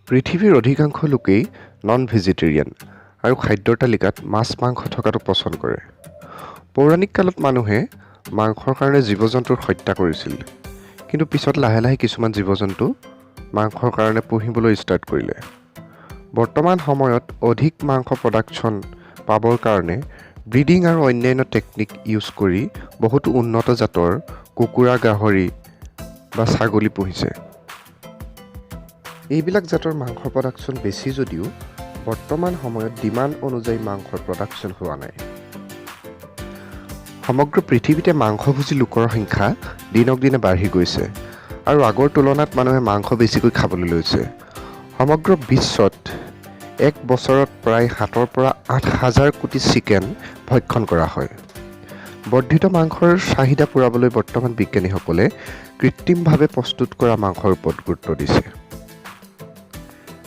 পৃথিৱীৰ অধিকাংশ লোকেই নন-ভেজিটেৰিয়ান আৰু খাদ্যৰ তালিকাত মাছ-মাংস থকাটো পছন্দ কৰে। পৌৰাণিক কালত মানুহে মাংসৰ কাৰণে জীৱ-জন্তুৰ হত্যা কৰিছিল। কিন্তু পিছত লাহে লাহে কিছুমান জীৱ-জন্তু মাংসৰ কাৰণে পুহিবলৈ ষ্টাৰ্ট কৰিলে। বৰ্তমান সময়ত অধিক মাংস প্ৰডাকশ্যন পাবৰ কাৰণে ব্ৰিডিং আৰু অন্যান্য টেকনিক ইউজ কৰি বহুতো উন্নত জাতৰ কুকুৰা, গাহৰি বা ছাগলী পুহিছে। এইবিলাক জাতৰ মাংসৰ প্ৰডাকশ্যন বেছি যদিও বৰ্তমান সময়ত ডিমাণ্ড অনুযায়ী মাংসৰ প্ৰডাকশ্যন হোৱা নাই। সমগ্ৰ পৃথিৱীতে মাংসভোজী লোকৰ সংখ্যা দিনক দিনে বাঢ়ি গৈছে আৰু আগৰ তুলনাত মানুহে মাংস বেছিকৈ খাবলৈ লৈছে। সমগ্ৰ বিশ্বত এক বছৰত প্ৰায় 7,000 পৰা 8,000 কোটি চিকেন ভক্ষণ কৰা হয়। বৰ্ধিত মাংসৰ চাহিদা পূৰাবলৈ বৰ্তমান বিজ্ঞানীসকলে কৃত্ৰিমভাৱে প্ৰস্তুত কৰা মাংসৰ ওপৰত গুৰুত্ব দিছে।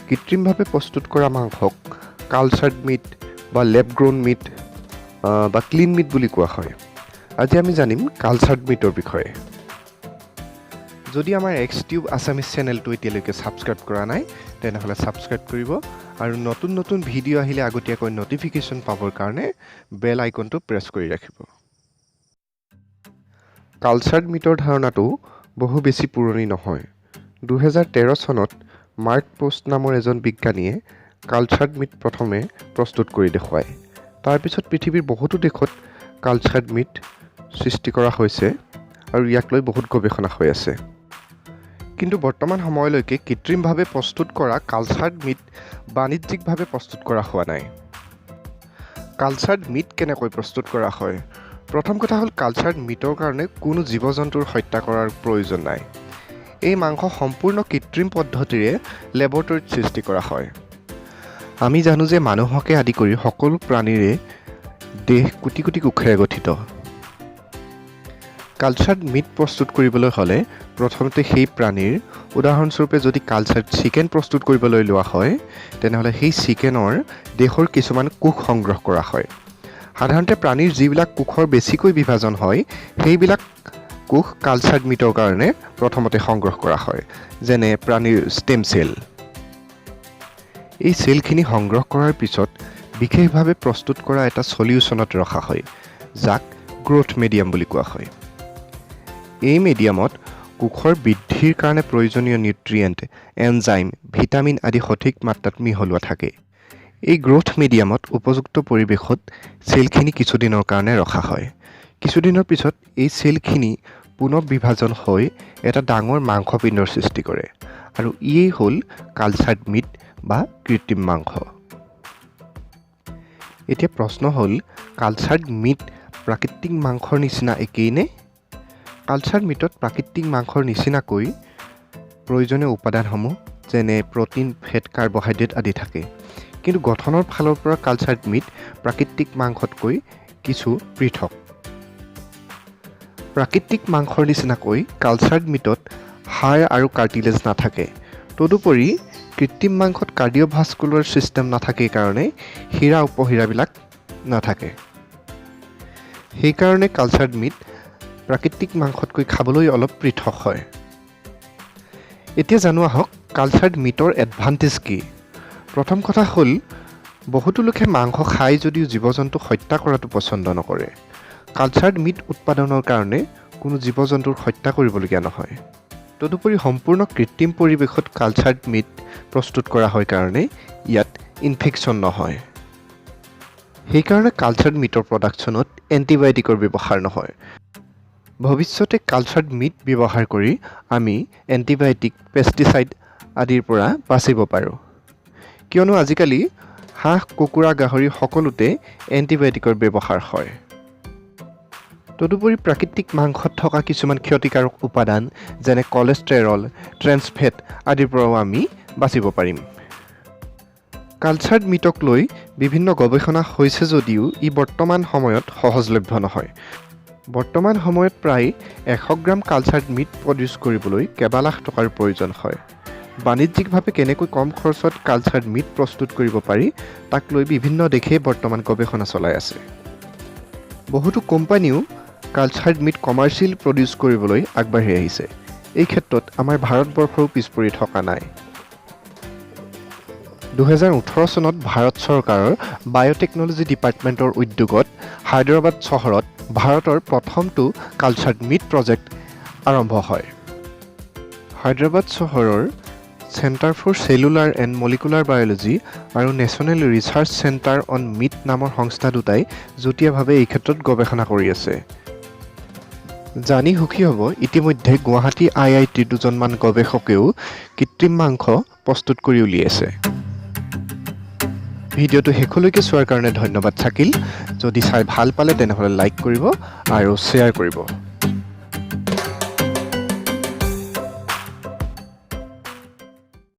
কৃত্ৰিমভাৱে প্ৰস্তুত কৰা মাংসক কালচাৰ্ড মিট বা লেব গ্ৰোন মিট বা ক্লিন মিট বুলি কোৱা হয়। আজি আমি জানিম কালচাৰ্ড মিটৰ বিষয়ে। যদি আমাৰ এক্সটিউব আছামিজ চেনেলটো এতিয়ালৈকে ছাবস্ক্ৰাইব কৰা নাই তেনেহ'লে ছাবস্ক্ৰাইব কৰিব আৰু নতুন নতুন ভিডিঅ' আহিলে আগতীয়াকৈ নটিফিকেশ্যন পাবৰ কাৰণে বেল আইকনটো প্ৰেছ কৰি ৰাখিব। কালচাৰ্ড মিটৰ ধাৰণাটো বহু বেছি পুৰণি নহয়। 2013 চনত মাৰ্ক পোষ্ট নামৰ এজন বিজ্ঞানীয়ে কালচাৰ্ড মিট প্ৰথমে প্ৰস্তুত কৰি দেখুৱায়। তাৰপিছত পৃথিৱীৰ বহুতো দেশত কালচাৰ্ড মিট সৃষ্টি কৰা হৈছে আৰু ইয়াক লৈ বহুত গৱেষণা হৈ আছে। কিন্তু বৰ্তমান সময়লৈকে কৃত্ৰিমভাৱে প্ৰস্তুত কৰা কালচাৰ্ড মিট বাণিজ্যিকভাৱে প্ৰস্তুত কৰা হোৱা নাই। কালচাৰ্ড মিট কেনেকৈ প্ৰস্তুত কৰা হয়? প্ৰথম কথা হ'ল কালচাৰ্ড মিটৰ কাৰণে কোনো জীৱ-জন্তুৰ হত্যা কৰাৰ প্ৰয়োজন নাই। এই মাংস সম্পূৰ্ণ কৃত্ৰিম পদ্ধতিৰে লেবৰেটৰীত সৃষ্টি কৰা হয়। আমি জানো যে মানুহকে আদি কৰি সকলো প্ৰাণীৰে দেহ কোটি কোটি কোষেৰে গঠিত। কালচাৰ্ড মিট প্ৰস্তুত কৰিবলৈ হ'লে প্ৰথমতে সেই প্ৰাণীৰ উদাহৰণস্বৰূপে যদি কালচাৰ্ড চিকেন প্ৰস্তুত কৰিবলৈ লোৱা হয় তেনেহ'লে সেই চিকেনৰ দেহৰ কিছুমান কোষ সংগ্ৰহ কৰা হয়। সাধাৰণতে প্ৰাণীৰ যিবিলাক কোষৰ বেছিকৈ বিভাজন হয় সেইবিলাক কোষ কালচাৰ্ড মিটৰ কাৰণে প্ৰথমতে সংগ্ৰহ কৰা হয়, যেনে প্ৰাণীৰ ষ্টেম চেল। এই চেলখিনি সংগ্ৰহ কৰাৰ পিছত বিশেষভাৱে প্ৰস্তুত কৰা এটা সলিউশ্যনত ৰখা হয়, যাক গ্ৰোথ মিডিয়াম বুলি কোৱা হয়। এই মিডিয়ামত কোষৰ বৃদ্ধিৰ কাৰণে প্ৰয়োজনীয় নিউট্ৰিয়েণ্ট, এনজাইম, ভিটামিন আদি সঠিক মাত্ৰাত মিহলোৱা থাকে। এই গ্ৰোথ মিডিয়ামত উপযুক্ত পৰিৱেশত চেলখিনি কিছুদিনৰ কাৰণে ৰখা হয়। কিছুদিনৰ পিছত এই চেলখিনি পুনৰ বিভাজন হৈ এটা ডাঙৰ মাংসপিণ্ডৰ সৃষ্টি কৰে আৰু ইয়েই হ'ল কালচাৰ্ড মিট বা কৃত্ৰিম মাংস। এতিয়া প্ৰশ্ন হ'ল, কালচাৰ্ড মিট প্ৰাকৃতিক মাংসৰ নিচিনা একেই নে? কালচাৰ্ড মিটত প্ৰাকৃতিক মাংসৰ নিচিনাকৈ প্ৰয়োজনীয় উপাদানসমূহ যেনে প্ৰ'টিন, ফেট, কাৰ্বহাইড্ৰেট আদি থাকে। কিন্তু গঠনৰ ফালৰ পৰা কালচাৰ্ড মিট প্ৰাকৃতিক মাংসতকৈ কিছু পৃথক। প্ৰাকৃতিক মাংসৰ নিচিনাকৈ কালচাৰ্ড মিটত হাড় আৰু কাৰ্টিলেজ নাথাকে। তদুপৰি কৃত্ৰিম মাংসত কাৰ্ডিঅ'ভাস্কুলাৰ ছিষ্টেম নাথাকে কাৰণে হীৰা উপহীৰাবিলাক নাথাকে। সেইকাৰণে কালচাৰ্ড মিট প্ৰাকৃতিক মাংসতকৈ খাবলৈ অলপ পৃথক হয়। এতিয়া জানো আহক কালচাৰ্ড মিটৰ এডভান্টেজ কি? প্ৰথম কথা হ'ল, বহুতো লোকে মাংস খাই যদিও জীৱ-জন্তু হত্যা কৰাটো পচন্দ নকৰে। কালচাৰ্ড মিট উৎপাদনৰ কাৰণে কোনো জীৱ-জন্তুৰ হত্যা কৰিবলগীয়া নহয়। তদুপৰি সম্পূৰ্ণ কৃত্ৰিম পৰিৱেশত কালচাৰ্ড মিট প্ৰস্তুত কৰা হয় কাৰণে ইয়াত ইনফেকশ্যন নহয়। সেইকাৰণে কালচাৰ্ড মিটৰ প্ৰডাকশ্যনত এণ্টিবায়'টিকৰ ব্যৱহাৰ নহয়। ভৱিষ্যতে কালচাৰ্ড মিট ব্যৱহাৰ কৰি আমি এণ্টিবায়'টিক, পেষ্টিচাইড আদিৰ পৰা বাচিব পাৰোঁ। কিয়নো আজিকালি হাঁহ, কুকুৰা, গাহৰি সকলোতে এণ্টিবায়'টিকৰ ব্যৱহাৰ হয়। তদুপৰি প্ৰাকৃতিক মাংসত থকা কিছুমান ক্ষতিকাৰক উপাদান যেনে কলেষ্ট্ৰেৰল, ট্ৰেন্স ফেট আদিৰ পৰাও আমি বাচিব পাৰিম। কালচাৰ্ড মিটক লৈ বিভিন্ন গৱেষণা হৈছে যদিও ই বৰ্তমান সময়ত সহজলভ্য নহয়। বৰ্তমান সময়ত প্ৰায় 100 গ্ৰাম কালচাৰ্ড মিট প্ৰডিউচ কৰিবলৈ কেইবা লাখ টকাৰ প্ৰয়োজন হয়। বাণিজ্যিকভাৱে কেনেকৈ কম খৰচত কালচাৰ্ড মিট প্ৰস্তুত কৰিব পাৰি তাক লৈ বিভিন্ন দেশে বৰ্তমান গৱেষণা চলাই আছে। বহুতো কোম্পানীও কালচাৰ্ড মিট কমাৰ্চিয়েল প্ৰডিউচ কৰিবলৈ আগবাঢ়ি আহিছে। এই ক্ষেত্ৰত আমাৰ ভাৰতবৰ্ষও পিছ পৰি থকা নাই। 2018 চনত ভাৰত চৰকাৰৰ বায়'টেকনলজি ডিপাৰ্টমেণ্টৰ উদ্যোগত হায়দৰাবাদ চহৰত ভাৰতৰ প্ৰথমটো কালচাৰ্ড মিট প্ৰজেক্ট আৰম্ভ হয়। হায়দৰাবাদ চহৰৰ centre for cellular and molecular biology আৰু national research centre on meat নামৰ সংস্থা দুটাই যুটীয়াভাৱে এই ক্ষেত্ৰত গৱেষণা কৰি আছে। জানি সুখী হ'ব, ইতিমধ্যে গুৱাহাটী IITৰ দুজনমান গৱেষকেও কৃত্ৰিম মাংস প্ৰস্তুত কৰি উলিয়াইছে। ভিডিঅ'টো শেষলৈকে চোৱাৰ কাৰণে ধন্যবাদ থাকিল। যদি চাই ভাল পালে তেনেহ'লে লাইক কৰিব আৰু শ্বেয়াৰ কৰিব।